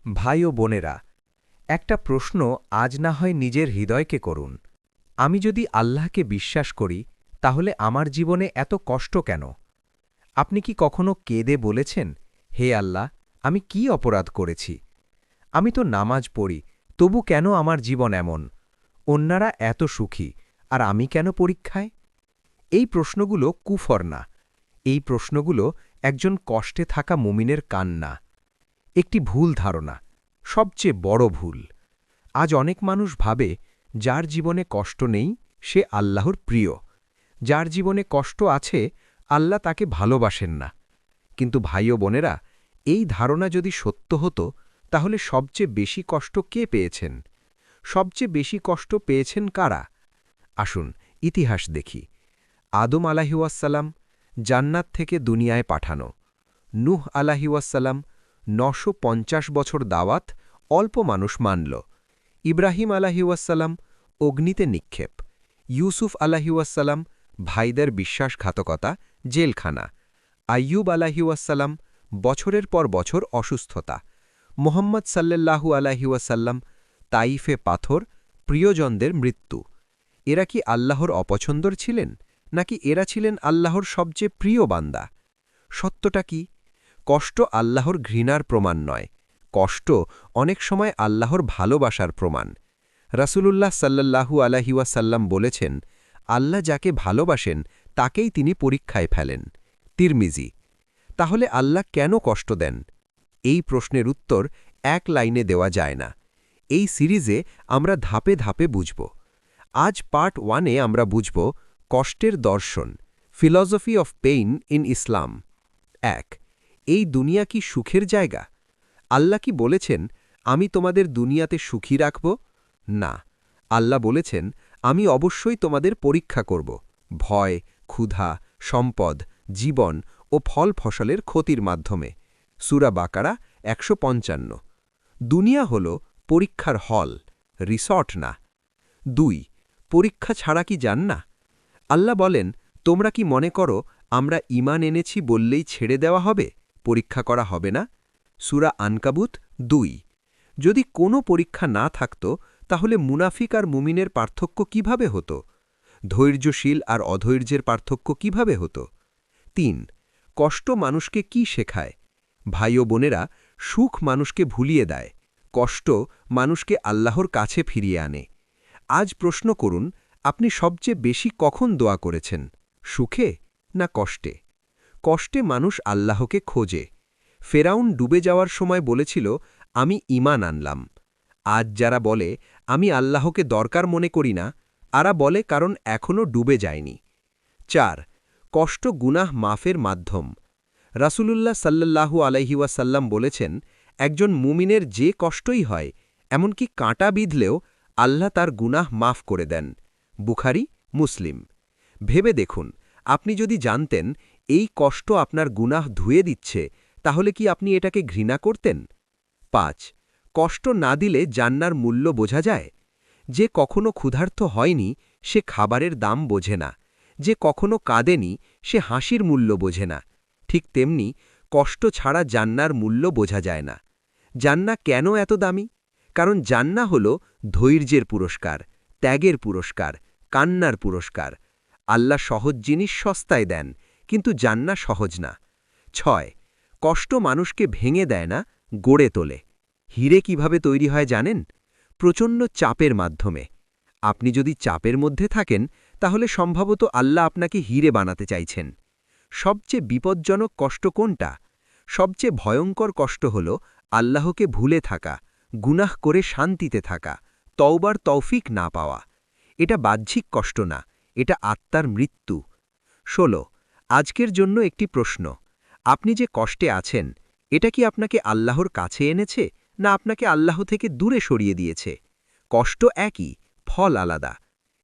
ভাই ও বোনেরা, একটা প্রশ্ন আজ না হয় নিজের হৃদয়কে করুন। আমি যদি আল্লাহকে বিশ্বাস করি, তাহলে আমার জীবনে এত কষ্ট কেন? আপনি কি কখনো কেঁদে বলেছেন, হে আল্লাহ, আমি কি অপরাধ করেছি? আমি তো নামাজ পড়ি, তবু কেন আমার জীবন এমন? অন্যরা এত সুখী, আর আমি কেন পরীক্ষায়? এই প্রশ্নগুলো কুফর না। এই প্রশ্নগুলো একজন কষ্টে থাকা মুমিনের কান্না। একটি ভুল ধারণা, সবচেয়ে বড় ভুল। আজ অনেক মানুষ ভাবে, যার জীবনে কষ্ট নেই সে আল্লাহর প্রিয়। যার জীবনে কষ্ট আছে, আল্লাহ তাকে ভালোবাসেন না। কিন্তু ভাই ও বোনেরা, এই ধারণা যদি সত্য হতো, তাহলে সবচেয়ে বেশি কষ্ট কে পেয়েছেন? সবচেয়ে বেশি কষ্ট পেয়েছেন কারা? আসুন ইতিহাস দেখি। আদম আলাহিউসাল্লাম, জান্নাত থেকে দুনিয়ায় পাঠানো। নূহ আলাহিউসাল্লাম, ৯৫০ বছর দাওয়াত, অল্প মানুষ মানল। ইব্রাহিম আলাহিউসাল্লাম, অগ্নিতে নিক্ষেপ। ইউসুফ আলাহিউসাল্লাম, ভাইদের বিশ্বাসঘাতকতা, জেলখানা। আইয়ুব আলাহিউসাল্লাম, বছরের পর বছর অসুস্থতা। মোহাম্মদ সাল্লাল্লাহু আলাহিউসাল্লাম, তাইফে পাথর, প্রিয়জনদের মৃত্যু। এরা কি আল্লাহর অপছন্দর ছিলেন, নাকি এরা ছিলেন আল্লাহর সবচেয়ে প্রিয় বান্দা? সত্যটা কি? কষ্ট আল্লাহর ঘৃণার প্রমাণ নয়। কষ্ট অনেক সময় আল্লাহর ভালোবাসার প্রমাণ। রাসূলুল্লাহ সাল্লাল্লাহু আলাইহি ওয়াসাল্লাম বলেছেন, আল্লাহ যাকে ভালোবাসেন তাকেই তিনি পরীক্ষায় ফেলেন। তিরমিজি। তাহলে আল্লাহ কেন কষ্ট দেন? এই প্রশ্নের উত্তর এক লাইনে দেওয়া যায় না। এই সিরিজে আমরা ধাপে ধাপে বুঝব। আজ পার্ট 1-এ আমরা বুঝব কষ্টের দর্শন, ফিলসফি অফ পেইন ইন ইসলাম। ১. এই দুনিয়া কি সুখের জায়গা? আল্লাহ কি বলেছেন, আমি তোমাদের দুনিয়াতে সুখী রাখব? না। আল্লাহ বলেছেন, আমি অবশ্যই তোমাদের পরীক্ষা করব, ভয়, ক্ষুধা, সম্পদ, জীবন ও ফল ফসলের ক্ষতির মাধ্যমে। সূরা বাকারা ১৫৫। দুনিয়া হল পরীক্ষার হল, রিসর্ট না। ২. পরীক্ষা ছাড়া কি যান না? আল্লাহ বলেন, তোমরা কি মনে করো আমরা ঈমান এনেছি বললেই ছেড়ে দেওয়া হবে, পরীক্ষা করা হবে না? সূরা আনকাবুত ২। যদি কোনো পরীক্ষা না থাকত, তাহলে মুনাফিক আর মুমিনের পার্থক্য কিভাবে হতো? ধৈর্যশীল আর অধৈর্যের পার্থক্য কিভাবে হতো? ৩. কষ্ট মানুষকে কি শেখায়? ভাই ও বোনেরা, সুখ মানুষকে ভুলিয়ে দেয়, কষ্ট মানুষকে আল্লাহর কাছে ফিরিয়ে আনে। আজ প্রশ্ন করুন, আপনি সবচেয়ে বেশি কখন দোয়া করেছেন, সুখে না কষ্টে? কষ্টে মানুষ আল্লাহকে খোঁজে। ফেরাউন ডুবে যাওয়ার সময় বলেছিল, আমি ঈমান আনলাম। আজ যারা বলে, আমি আল্লাহকে দরকার মনে করি না, আরা বলে কারণ এখনও ডুবে যায়নি। ৪. কষ্ট গুনাহ মাফের মাধ্যম। রাসূলুল্লাহ সাল্লাল্লাহু আলাইহি ওয়াসাল্লাম বলেছেন, একজন মুমিনের যে কষ্টই হয়, এমনকি কাঁটা বিঁধলেও আল্লাহ তার গুনাহ মাফ করে দেন। বুখারী, মুসলিম। ভেবে দেখুন, আপনি যদি জানতেন এই কষ্ট আপনার গুনাহ ধুয়ে দিচ্ছে, তাহলে কি আপনি এটাকে ঘৃণা করতেন? ৫. কষ্ট না দিলে জান্নার মূল্য বোঝা যায়? যে কখনো ক্ষুধার্ত হয়নি, সে খাবারের দাম বোঝে না। যে কখনো কাঁদেনি, সে হাসির মূল্য বোঝে না। ঠিক তেমনি কষ্ট ছাড়া জান্নার মূল্য বোঝা যায় না। জান্না কেন এত দামি? কারণ জান্না হল ধৈর্যের পুরস্কার, ত্যাগের পুরস্কার, কান্নার পুরস্কার। আল্লাহ সহজ জিনিস সস্তায় দেন, কিন্তু জান্না সহজ না। ৬. কষ্ট মানুষকে ভেঙে দেয় না, গড়ে তোলে। হীরে কিভাবে তৈরি হয় জানেন? প্রচণ্ড চাপের মাধ্যমে। আপনি যদি চাপের মধ্যে থাকেন, তাহলে সম্ভবত আল্লাহ আপনাকে হীরে বানাতে চাইছেন। সবচেয়ে বিপজ্জনক কষ্ট কোনটা? সবচেয়ে ভয়ঙ্কর কষ্ট হল আল্লাহকে ভুলে থাকা, গুনাহ করে শান্তিতে থাকা, তওবার তৌফিক না পাওয়া। এটা বাহ্যিক কষ্ট না, এটা আত্মার মৃত্যু। ১৬. আজকের জন্য একটি প্রশ্ন। আপনি যে কষ্টে আছেন, এটা কি আপনাকে আল্লাহর কাছে এনেছে, না আপনাকে আল্লাহ থেকে দূরে সরিয়ে দিয়েছে? কষ্ট একই, ফল আলাদা।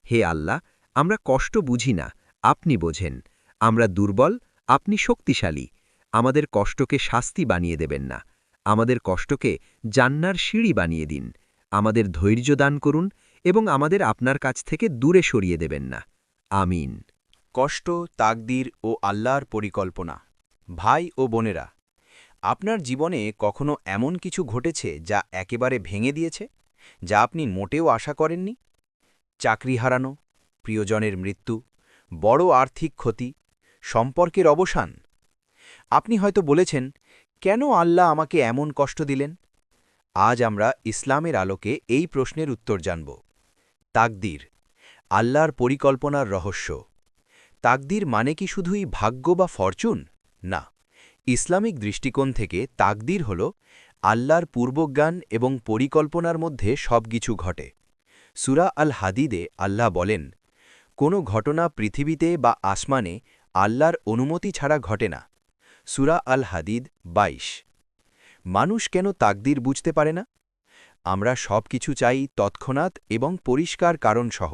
হে আল্লাহ, আমরা কষ্ট বুঝি না, আপনি বোঝেন। আমরা দুর্বল, আপনি শক্তিশালী। আমাদের কষ্টকে শাস্তি বানিয়ে দেবেন না। আমাদের কষ্টকে জান্নার সিঁড়ি বানিয়ে দিন। আমাদের ধৈর্য দান করুন এবং আমাদের আপনার কাছ থেকে দূরে সরিয়ে দেবেন না। আমিন। কষ্ট, তাকদীর ও আল্লাহর পরিকল্পনা। ভাই ও বোনেরা, আপনার জীবনে কখনো এমন কিছু ঘটেছে যা একেবারে ভেঙে দিয়েছে, যা আপনি মোটেও আশা করেননি? চাকরি হারানো, প্রিয়জনের মৃত্যু, বড় আর্থিক ক্ষতি, সম্পর্কের অবসান। আপনি হয়তো বলেছেন, কেন আল্লাহ আমাকে এমন কষ্ট দিলেন? আজ আমরা ইসলামের আলোকে এই প্রশ্নের উত্তর জানব। তাকদীর, আল্লাহর পরিকল্পনার রহস্য। তাকদীর মানে কি শুধুই ভাগ্য বা ফরচুন? না, ইসলামিক দৃষ্টিকোণ থেকে তাকদীর হল আল্লাহর পূর্বজ্ঞান এবং পরিকল্পনার মধ্যে সবকিছু ঘটে। সূরা আল হাদিদে আল্লাহ বলেন, কোনো ঘটনা পৃথিবীতে বা আসমানে আল্লাহর অনুমতি ছাড়া ঘটে না। সূরা আল হাদিদ ২২। মানুষ কেন তাকদীর বুঝতে পারে না? আমরা সব কিছু চাই তৎক্ষণাৎ এবং পরিষ্কার কারণসহ,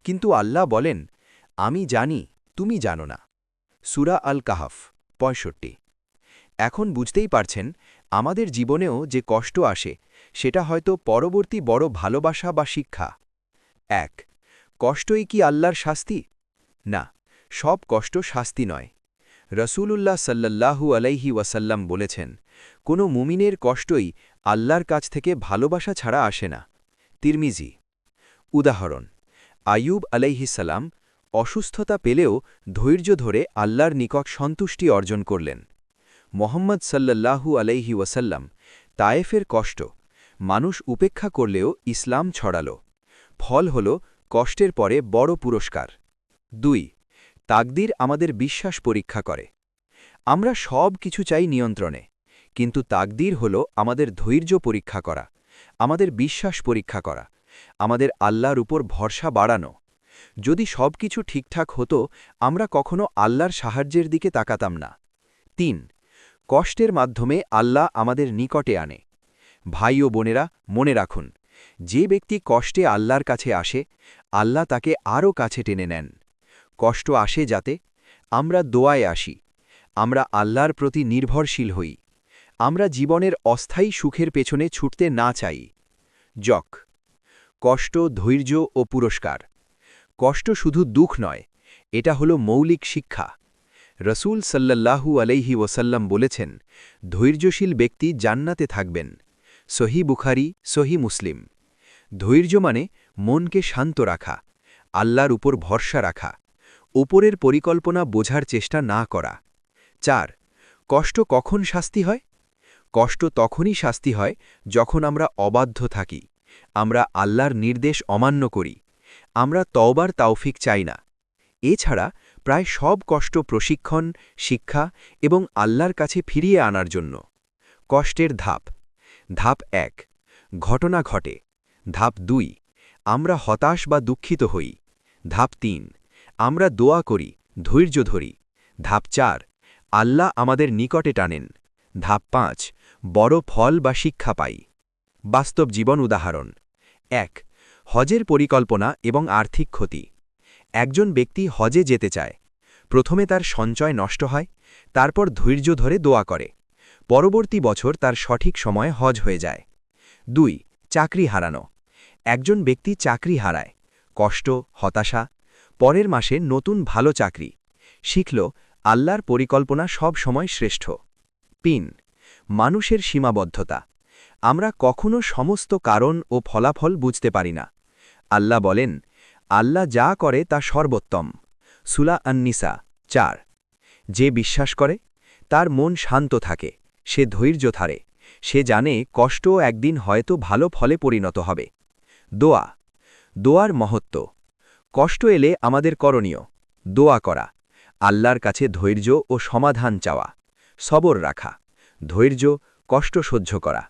কিন্তু আল্লাহ বলেন, আমি জানি, তুমি জানো না। সূরা আল কাহাফ ৬৫। এখন বুঝতেই পারছেন, আমাদের জীবনেও যে কষ্ট আসে সেটা হয়তো পরবর্তী বড় ভালোবাসা বা শিক্ষা। ১. কষ্টই কি আল্লাহর শাস্তি? না, সব কষ্ট শাস্তি নয়। রসূলুল্লাহ সাল্লাল্লাহু আলাইহি ওয়াসাল্লাম বলেছেন, কোনো মুমিনের কষ্টই আল্লাহর কাছ থেকে ভালোবাসা ছাড়া আসে না। তিরমিজি। উদাহরণ, আয়ুব আলাইহিসাল্লাম অসুস্থতা পেলেও ধৈর্য ধরে আল্লাহর নিকট সন্তুষ্টি অর্জন করলেন। মোহাম্মদ সাল্লাল্লাহু আলাইহি ওয়াসাল্লাম তায়েফের কষ্ট মানুষ উপেক্ষা করলেও ইসলাম ছড়াল। ফল হল কষ্টের পরে বড় পুরস্কার। ২. তাকদীর আমাদের বিশ্বাস পরীক্ষা করে। আমরা সব কিছু চাই নিয়ন্ত্রণে, কিন্তু তাকদীর হল আমাদের ধৈর্য পরীক্ষা করা, আমাদের বিশ্বাস পরীক্ষা করা, আমাদের আল্লাহর উপর ভরসা বাড়ানো। যদি সব কিছু ঠিকঠাক হতো, আমরা কখনো আল্লাহর সাহায্যের দিকে তাকাতাম না। ৩. কষ্টের মাধ্যমে আল্লাহ আমাদের নিকটে আনে। ভাই ও বোনেরা, মনে রাখুন, যে ব্যক্তি কষ্টে আল্লাহর কাছে আসে, আল্লাহ তাকে আরও কাছে টেনে নেন। কষ্ট আসে যাতে আমরা দোয়ায় আসি, আমরা আল্লাহর প্রতি নির্ভরশীল হই, আমরা জীবনের অস্থায়ী সুখের পেছনে ছুটতে না চাই। যক, কষ্ট, ধৈর্য ও পুরস্কার। কষ্ট শুধু দুঃখ নয়, এটা হলো মৌলিক শিক্ষা। রসূল সাল্লাল্লাহু আলাইহি ওয়াসাল্লাম বলেছেন, ধৈর্যশীল ব্যক্তি জান্নাতে থাকবেন। সহি বুখারি, সহি মুসলিম। ধৈর্য মানে মনকে শান্ত রাখা, আল্লাহর উপর ভরসা রাখা, উপরের পরিকল্পনা বোঝার চেষ্টা না করা। ৪. কষ্ট কখন শাস্তি হয়? কষ্ট তখনই শাস্তি হয় যখন আমরা অবাধ্য থাকি, আমরা আল্লাহর নির্দেশ অমান্য করি, আমরা তওবার তাওফিক চাই না। এছাড়া প্রায় সব কষ্ট প্রশিক্ষণ, শিক্ষা এবং আল্লাহর কাছে ফিরিয়ে আনার জন্য। কষ্টের ধাপ। ধাপ ১. ঘটনা ঘটে। ধাপ ২. আমরা হতাশ বা দুঃখিত হই। ধাপ ৩. আমরা দোয়া করি, ধৈর্য ধরি। ধাপ ৪. আল্লাহ আমাদের নিকটে টানেন। ধাপ ৫. বড় ফল বা শিক্ষা পাই। বাস্তব জীবন উদাহরণ। ১. হজের পরিকল্পনা এবং আর্থিক ক্ষতি। একজন ব্যক্তি হজে যেতে চায়। প্রথমে তার সঞ্চয় নষ্ট হয়, তারপর ধৈর্য ধরে দোয়া করে। পরবর্তী বছর তার সঠিক সময়ে হজ হয়ে যায়। ২. চাকরি হারানো। একজন ব্যক্তি চাকরি হারায়, কষ্ট, হতাশা। পরের মাসে নতুন ভালো চাকরি। শিখল, আল্লাহর পরিকল্পনা সব সময় শ্রেষ্ঠ। ৩. মানুষের সীমাবদ্ধতা। আমরা কখনো সমস্ত কারণ ও ফলাফল বুঝতে পারি না। আল্লাহ বলেন, আল্লাহ যা করে তা সর্বোত্তম। সূরা আন-নিসা ৪। যে বিশ্বাস করে, তার মন শান্ত থাকে, সে ধৈর্য ধরে, সে জানে কষ্টও একদিন হয়তো ভালো ফলে পরিণত হবে। দোয়া। দোয়ার মহত্ব। কষ্ট এলে আমাদের করণীয় দোয়া করা, আল্লাহর কাছে ধৈর্য ও সমাধান চাওয়া, সবর রাখা, ধৈর্য, কষ্ট সহ্য করা,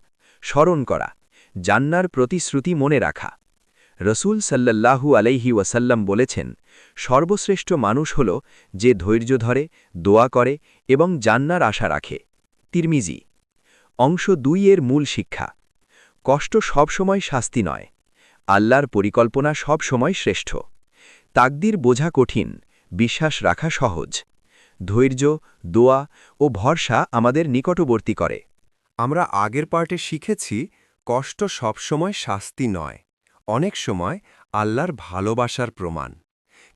স্মরণ করা, জান্নার প্রতিশ্রুতি মনে রাখা। রসূল সাল্লাল্লাহু আলাইহি ওয়াসাল্লাম বলেছেন, সর্বশ্রেষ্ঠ মানুষ হল যে ধৈর্য ধরে, দোয়া করে এবং জান্নার আশা রাখে। তিরমিজি। অংশ ২ এর মূল শিক্ষা। কষ্ট সবসময় শাস্তি নয়, আল্লাহর পরিকল্পনা সব সময় শ্রেষ্ঠ। তাকদীর বোঝা কঠিন, বিশ্বাস রাখা সহজ। ধৈর্য, দোয়া ও ভরসা আমাদের নিকটবর্তী করে। আমরা আগের পার্টে শিখেছি, কষ্ট সবসময় শাস্তি নয়, অনেক সময় আল্লাহর ভালোবাসার প্রমাণ।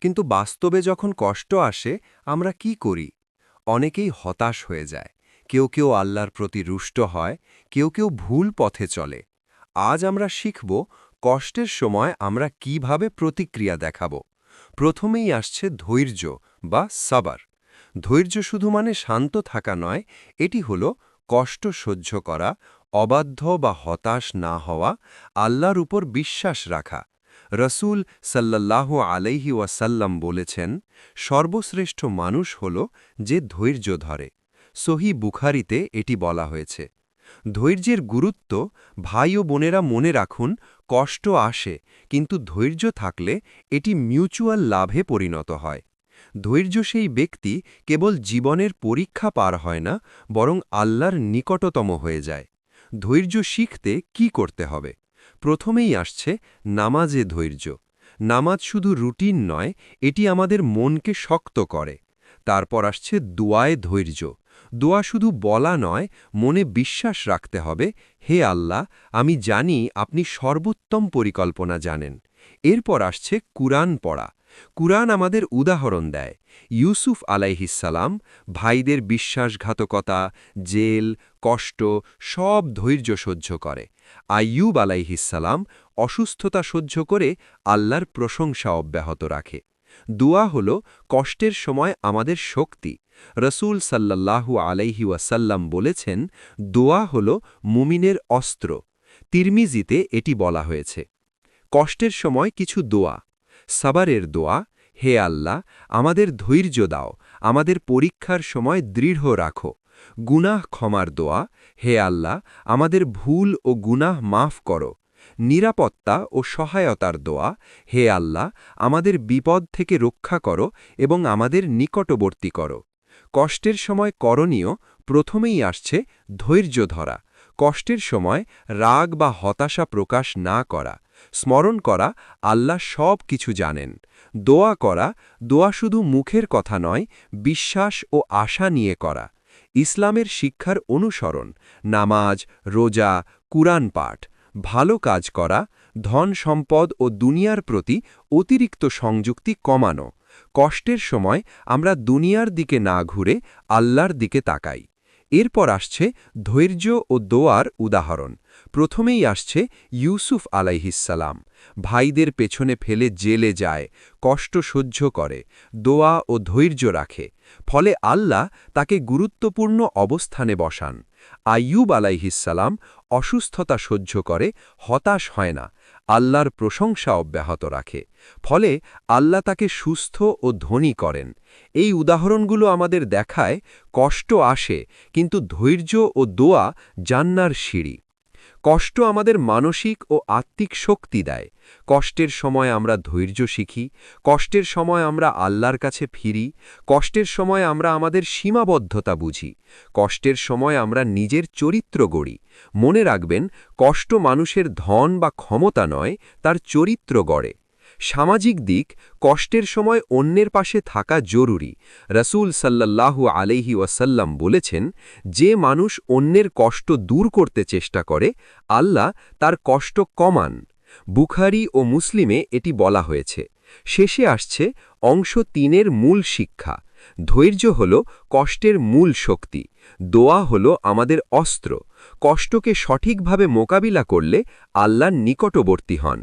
কিন্তু বাস্তবে যখন কষ্ট আসে, আমরা কি করি? অনেকেই হতাশ হয়ে যায়, কেউ কেউ আল্লাহর প্রতি রুষ্ট হয়, কেউ কেউ ভুল পথে চলে। আজ আমরা শিখব কষ্টের সময় আমরা কিভাবে প্রতিক্রিয়া দেখাব। প্রথমেই আসছে ধৈর্য বা সাবার। ধৈর্য শুধু মানে শান্ত থাকা নয়, এটি হল কষ্ট সহ্য করা, অবাধ্য বা হতাশ না হওয়া, আল্লাহর উপর বিশ্বাস রাখা। রসূল সাল্লাল্লাহু আলাইহি ওয়াসাল্লাম বলেছেন, সর্বশ্রেষ্ঠ মানুষ হল যে ধৈর্য ধরে। সহি বুখারিতে এটি বলা হয়েছে। ধৈর্যের গুরুত্ব ভাই ও বোনেরা মনে রাখুন, কষ্ট আসে, কিন্তু ধৈর্য থাকলে এটি মিউচুয়াল লাভে পরিণত হয়। ধৈর্য সেই ব্যক্তি কেবল জীবনের পরীক্ষা পার হয় না, বরং আল্লাহর নিকটতম হয়ে যায়। ধৈর্য শিখতে কি করতে হবে? প্রথমেই আসছে নামাজে ধৈর্য। নামাজ শুধু রুটিন নয়, এটি আমাদের মনকে শক্ত করে। তারপর আসছে দোয়ায় ধৈর্য। দোয়া শুধু বলা নয়, মনে বিশ্বাস রাখতে হবে, হে আল্লাহ, আমি জানি আপনি সর্বোত্তম পরিকল্পনা জানেন। এরপর আসছে কুরআন পড়া। কুরআন আমাদের উদাহরণ দেয়। ইউসুফ আলাইহিসসালাম ভাইদের বিশ্বাসঘাতকতা, জেল, কষ্ট সব ধৈর্য সহ্য করে। আইয়ুব আলাইহিসসালাম অসুস্থতা সহ্য করে আল্লাহর প্রশংসা অব্যাহত রাখে। দোয়া হল কষ্টের সময় আমাদের শক্তি। রসূল সাল্লাল্লাহু আলাইহি ওয়াসাল্লাম বলেছেন, দোয়া হল মুমিনের অস্ত্র। তিরমিজিতে এটি বলা হয়েছে। কষ্টের সময় কিছু দোয়া। সাবারের দোয়া, হে আল্লাহ, আমাদের ধৈর্য দাও, আমাদের পরীক্ষার সময় দৃঢ় রাখো। গুনাহ ক্ষমার দোয়া, হে আল্লাহ, আমাদের ভুল ও গুনাহ মাফ করো। নিরাপত্তা ও সহায়তার দোয়া, হে আল্লাহ, আমাদের বিপদ থেকে রক্ষা করো এবং আমাদের নিকটবর্তী করো। কষ্টের সময় করণীয় প্রথমেই আসছে ধৈর্য ধরা। কষ্টের সময় রাগ বা হতাশা প্রকাশ না করা। স্মরণ করা, আল্লাহ সব কিছু জানেন। দোয়া করা, দোয়া শুধু মুখের কথা নয়, বিশ্বাস ও আশা নিয়ে করা। ইসলামের শিক্ষার অনুসরণ, নামাজ, রোজা, কুরআন পাঠ। ভালো কাজ করা, ধন সম্পদ ও দুনিয়ার প্রতি অতিরিক্ত সংযুক্তি কমানো। কষ্টের সময় আমরা দুনিয়ার দিকে না ঘুরে আল্লাহর দিকে তাকাই। এরপর আসছে ধৈর্য ও দোয়ার উদাহরণ। প্রথমেই আসছে ইউসুফ আলাইহিসসালাম। ভাইদের পেছনে ফেলে জেলে যায়, কষ্ট সহ্য করে, দোয়া ও ধৈর্য রাখে। ফলে আল্লাহ তাকে গুরুত্বপূর্ণ অবস্থানে বসান। আইয়ুব আলাইহিসসালাম অসুস্থতা সহ্য করে, হতাশ হয় না, আল্লাহর প্রশংসা অব্যাহত রাখে। ফলে আল্লাহ তাকে সুস্থ ও ধনী করেন। এই উদাহরণগুলো আমাদের দেখায়, কষ্ট আসে, কিন্তু ধৈর্য ও দোয়া জান্নার সিঁড়ি। কষ্ট আমাদের মানসিক ও আত্মিক শক্তি দেয়। কষ্টের সময় আমরা ধৈর্য শিখি, কষ্টের সময় আমরা আল্লাহর কাছে ফিরি, কষ্টের সময় আমরা আমাদের সীমাবদ্ধতা বুঝি, কষ্টের সময় আমরা নিজের চরিত্র গড়ি। মনে রাখবেন, কষ্ট মানুষের ধন বা ক্ষমতা নয়, তার চরিত্র গড়ে। সামাজিক দিক, কষ্টের সময় অন্যের পাশে থাকা জরুরি। রসূল সাল্লাল্লাহু আলাইহি ওয়াসাল্লাম বলেছেন, যে মানুষ অন্যের কষ্ট দূর করতে চেষ্টা করে, আল্লাহ তার কষ্ট কমান। বুখারী ও মুসলিমে এটি বলা হয়েছে। শেষে আসছে অংশ ৩-এর মূল শিক্ষা। ধৈর্য হল কষ্টের মূল শক্তি। দোয়া হল আমাদের অস্ত্র। কষ্টকে সঠিকভাবে মোকাবিলা করলে আল্লাহর নিকটবর্তী হন।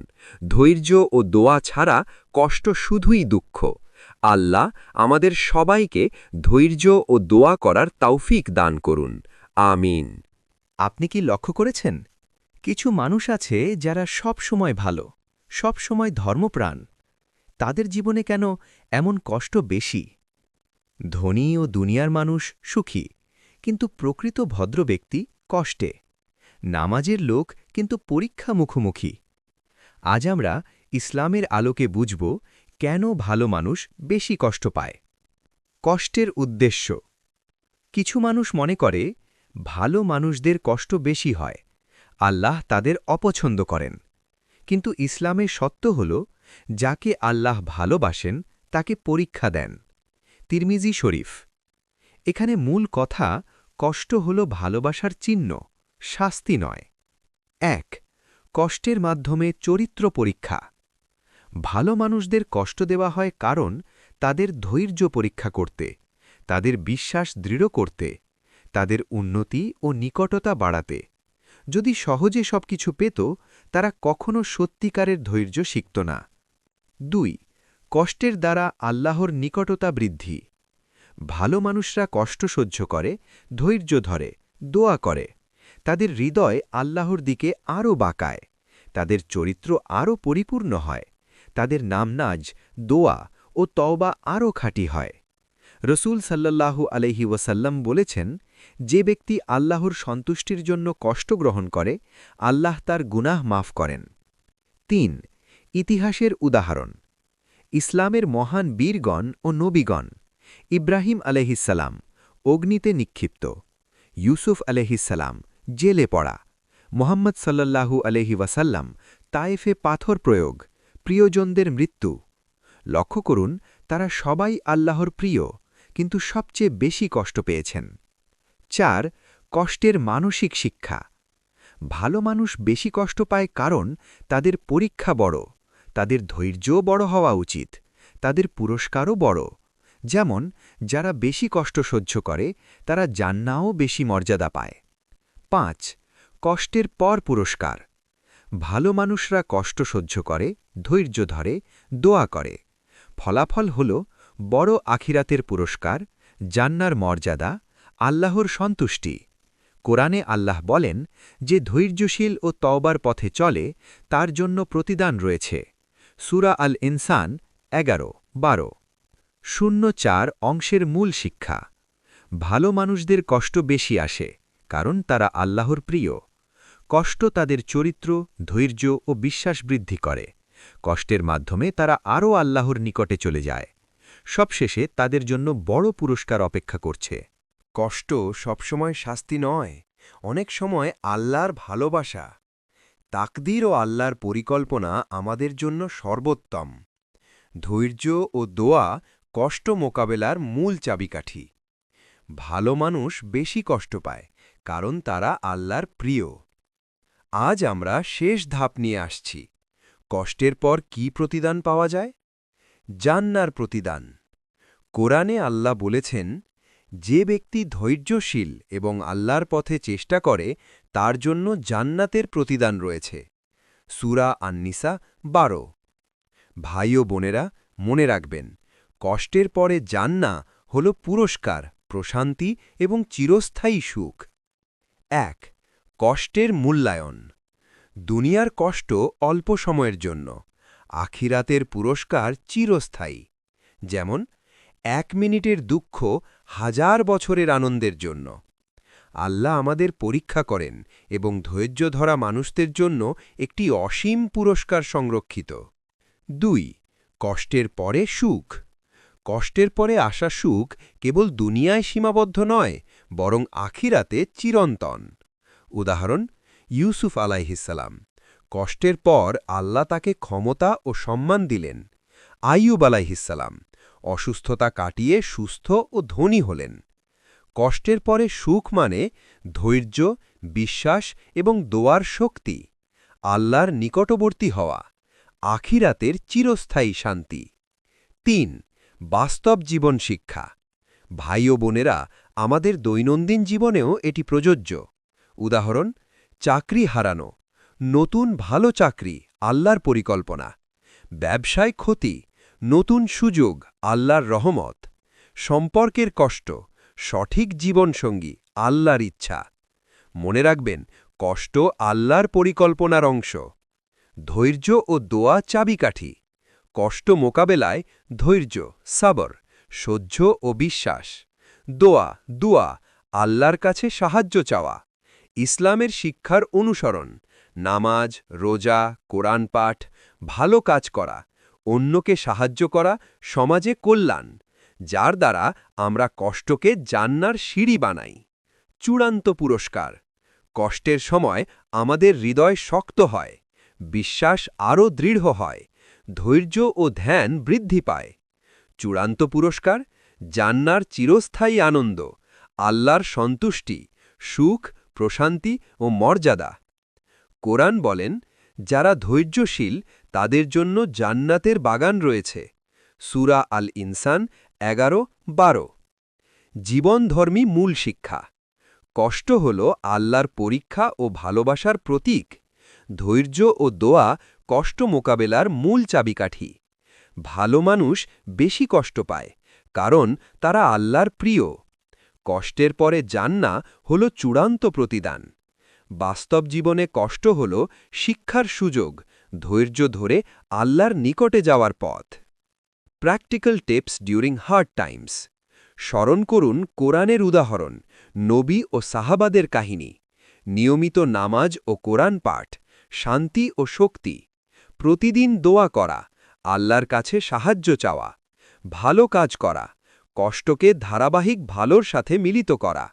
ধৈর্য ও দোয়া ছাড়া কষ্ট শুধুই দুঃখ। আল্লাহ আমাদের সবাইকে ধৈর্য ও দোয়া করার তৌফিক দান করুন। আমিন। আপনি কি লক্ষ্য করেছেন? কিছু মানুষ আছে যারা সব সময় ভালো, সব সময় ধর্মপ্রাণ। তাদের জীবনে কেন এমন কষ্ট বেশি? ধনী ও দুনিয়ার মানুষ সুখী, কিন্তু প্রকৃত ভদ্র ব্যক্তি কষ্টে। নামাজের লোক কিন্তু পরীক্ষা মুখোমুখি। আজ আমরা ইসলামের আলোকে বুঝব কেন ভালো মানুষ বেশি কষ্ট পায়। কষ্টের উদ্দেশ্য। কিছু মানুষ মনে করে ভালো মানুষদের কষ্ট বেশি হয়, আল্লাহ তাদের অপছন্দ করেন। কিন্তু ইসলামের সত্য হল, যাকে আল্লাহ ভালোবাসেন তাকে পরীক্ষা দেন। তিরমিজি শরীফ। এখানে মূল কথা, কষ্ট হল ভালোবাসার চিহ্ন, শাস্তি নয়। ১. কষ্টের মাধ্যমে চরিত্র পরীক্ষা। ভালো মানুষদের কষ্ট দেওয়া হয় কারণ তাদের ধৈর্য পরীক্ষা করতে, তাদের বিশ্বাস দৃঢ় করতে, তাদের উন্নতি ও নিকটতা বাড়াতে। যদি সহজে সবকিছু পেত, তারা কখনো সত্যিকারের ধৈর্য শিখত না। 2. কষ্টের দ্বারা আল্লাহর নিকটতা বৃদ্ধি। ভালো মানুষরা কষ্ট সহ্য করে, ধৈর্য ধরে, দোয়া করে। তাদের হৃদয় আল্লাহর দিকে আরও বাঁকায়, তাদের চরিত্র আরও পরিপূর্ণ হয়, তাদের নামনাজ, দোয়া ও তওবা আরও খাঁটি হয়। রসূল সাল্লাল্লাহু আলাইহি ওয়াসাল্লাম বলেছেন, যে ব্যক্তি আল্লাহর সন্তুষ্টির জন্য কষ্ট গ্রহণ করে, আল্লাহ তার গুনাহ মাফ করেন। 3. ইতিহাসের উদাহরণ। ইসলামের মহান বীরগণ ও নবীগণ। ইব্রাহিম আলাইহিসসালাম অগ্নিতে নিক্ষিপ্ত, ইউসুফ আলাইহিসসালাম জেলে পড়া, মোহাম্মদ সাল্লাল্লাহু আলাইহি ওয়াসাল্লাম তায়েফে পাথর প্রয়োগ, প্রিয়জনদের মৃত্যু। লক্ষ্য করুন, তারা সবাই আল্লাহর প্রিয়, কিন্তু সবচেয়ে বেশি কষ্ট পেয়েছেন। 4. কষ্টের মানসিক শিক্ষা। ভালো মানুষ বেশি কষ্ট পায় কারণ তাদের পরীক্ষা বড়, তাদের ধৈর্যও বড় হওয়া উচিত, তাদের পুরস্কারও বড়। যেমন যারা বেশি কষ্ট সহ্য করে, তারা জান্নাতও বেশি মর্যাদা পায়। 5. কষ্টের পর পুরস্কার। ভালো মানুষরা কষ্ট সহ্য করে, ধৈর্য ধরে, দোয়া করে। ফলাফল হল বড় আখিরাতের পুরস্কার, জান্নার মর্যাদা, আল্লাহর সন্তুষ্টি। কোরআনে আল্লাহ বলেন, যে ধৈর্যশীল ও তওবার পথে চলে, তার জন্য প্রতিদান রয়েছে। সূরা আল ইনসান 11-12। 04 অংশের মূল শিক্ষা। ভালো মানুষদের কষ্ট বেশি আসে, কারণ তারা আল্লাহর প্রিয়। কষ্ট তাদের চরিত্র, ধৈর্য ও বিশ্বাস বৃদ্ধি করে। কষ্টের মাধ্যমে তারা আরও আল্লাহর নিকটে চলে যায়। সবশেষে তাদের জন্য বড় পুরস্কার অপেক্ষা করছে। কষ্ট সবসময় শাস্তি নয়, অনেক সময় আল্লাহর ভালোবাসা। তাকদীর ও আল্লাহর পরিকল্পনা আমাদের জন্য সর্বোত্তম। ধৈর্য ও দোয়া কষ্ট মোকাবেলার মূল চাবিকাঠি। ভালো মানুষ বেশি কষ্ট পায়, কারণ তারা আল্লাহর প্রিয়। আজ আমরা শেষ ধাপ নিয়ে আসছি। কষ্টের পর কি প্রতিদান পাওয়া যায়? জান্নার প্রতিদান। কোরআনে আল্লাহ বলেছেন, যে ব্যক্তি ধৈর্যশীল এবং আল্লাহর পথে চেষ্টা করে, তার জন্য জান্নাতের প্রতিদান রয়েছে। সূরা আন-নিসা 12। ভাই ও বোনেরা, মনে রাখবেন, কষ্টের পরে জান্নাত হল পুরস্কার, প্রশান্তি এবং চিরস্থায়ী সুখ। 1. কষ্টের মূল্যায়ন। দুনিয়ার কষ্ট অল্প সময়ের জন্য, আখিরাতের পুরস্কার চিরস্থায়ী। যেমন 1 মিনিটের দুঃখ 1000 বছরের আনন্দের জন্য। আল্লাহ আমাদের পরীক্ষা করেন এবং ধৈর্য ধরা মানুষদের জন্য একটি অসীম পুরস্কার সংরক্ষিত। 2. কষ্টের পরে সুখ। কষ্টের পরে আসা সুখ কেবল দুনিয়ায় সীমাবদ্ধ নয়, বরং আখিরাতে চিরন্তন। উদাহরণ, ইউসুফ আলাইহিসসালাম। কষ্টের পর আল্লাহ তাকে ক্ষমতা ও সম্মান দিলেন। আইয়ুব আলাইহিসসালাম অসুস্থতা কাটিয়ে সুস্থ ও ধনী হলেন। কষ্টের পরে সুখ মানে ধৈর্য, বিশ্বাস এবং দোয়ার শক্তি, আল্লাহর নিকটবর্তী হওয়া, আখিরাতের চিরস্থায়ী শান্তি। 3. বাস্তব জীবন শিক্ষা। ভাই ও বোনেরা, আমাদের দৈনন্দিন জীবনেও এটি প্রযোজ্য। উদাহরণ, চাকরি হারানো, নতুন ভালো চাকরি, আল্লাহর পরিকল্পনা। ব্যবসায় ক্ষতি, নতুন সুযোগ, আল্লাহর রহমত। সম্পর্কের কষ্ট, সঠিক জীবনসঙ্গী, আল্লাহর ইচ্ছা। মনে রাখবেন, কষ্ট আল্লাহর পরিকল্পনার অংশ। ধৈর্য ও দোয়া চাবিকাঠি। কষ্ট মোকাবেলায় ধৈর্য, সাবর, সহ্য ও বিশ্বাস। দোয়া, আল্লাহর কাছে সাহায্য চাওয়া। ইসলামের শিক্ষার অনুসরণ, নামাজ, রোজা, কোরআন পাঠ, ভালো কাজ করা, অন্যকে সাহায্য করা, সমাজে কল্যাণ, যার দ্বারা আমরা কষ্টকে জান্নার সিঁড়ি বানাই। চূড়ান্ত পুরস্কার। কষ্টের সময় আমাদের হৃদয় শক্ত হয়, বিশ্বাস আরও দৃঢ় হয়, ধৈর্য ও ধ্যান বৃদ্ধি পায়। চূড়ান্ত পুরস্কার, জান্নার চিরস্থায়ী আনন্দ, আল্লাহর সন্তুষ্টি, সুখ, প্রশান্তি ও মর্যাদা। কোরআন বলেন, যারা ধৈর্যশীল তাদের জন্য জান্নাতের বাগান রয়েছে। সূরা আল ইনসান 11-12। জীবনধর্মী মূল শিক্ষা। কষ্ট হল আল্লাহর পরীক্ষা ও ভালোবাসার প্রতীক। ধৈর্য ও দোয়া কষ্ট মোকাবেলার মূল চাবিকাঠি। ভালো মানুষ বেশি কষ্ট পায়, কারণ তারা আল্লাহর প্রিয়। কষ্টের পরে জান্নাত হল চূড়ান্ত প্রতিদান। বাস্তব জীবনে কষ্ট হল শিক্ষার সুযোগ, ধৈর্য ধরে আল্লাহর নিকটে যাওয়ার পথ। Practical tips during hard Times. স্মরণ করুন কোরআনের উদাহরণ, নবী ও সাহাবাদের কাহিনী। নিয়মিত নামাজ ও কোরআন পাঠ, শান্তি ও শক্তি। প্রতিদিন দোয়া করা, আল্লাহর কাছে সাহায্য চাওয়া। ভালো কাজ করা, কষ্টকে ধারাবাহিক ভালোর সাথে মিলিত করা।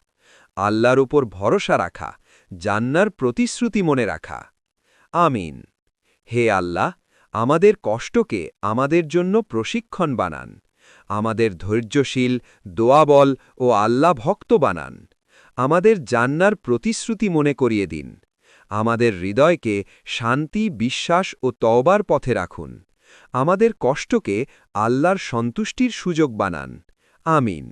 আল্লাহর উপর ভরসা রাখা, জান্নার প্রতিশ্রুতি মনে রাখা। আমিন। হে আল্লাহ, আমাদের কষ্টকে আমাদের জন্য প্রশিক্ষণ বানান। আমাদের ধৈর্যশীল, দোয়াবল ও আল্লাহ ভক্ত বানান। আমাদের জান্নার প্রতিশ্রুতি মনে করিয়ে দিন। আমাদের হৃদয়কে শান্তি, বিশ্বাস ও তওবার পথে রাখুন। আমাদের কষ্টকে আল্লাহর সন্তুষ্টির সুযোগ বানান। আমিন।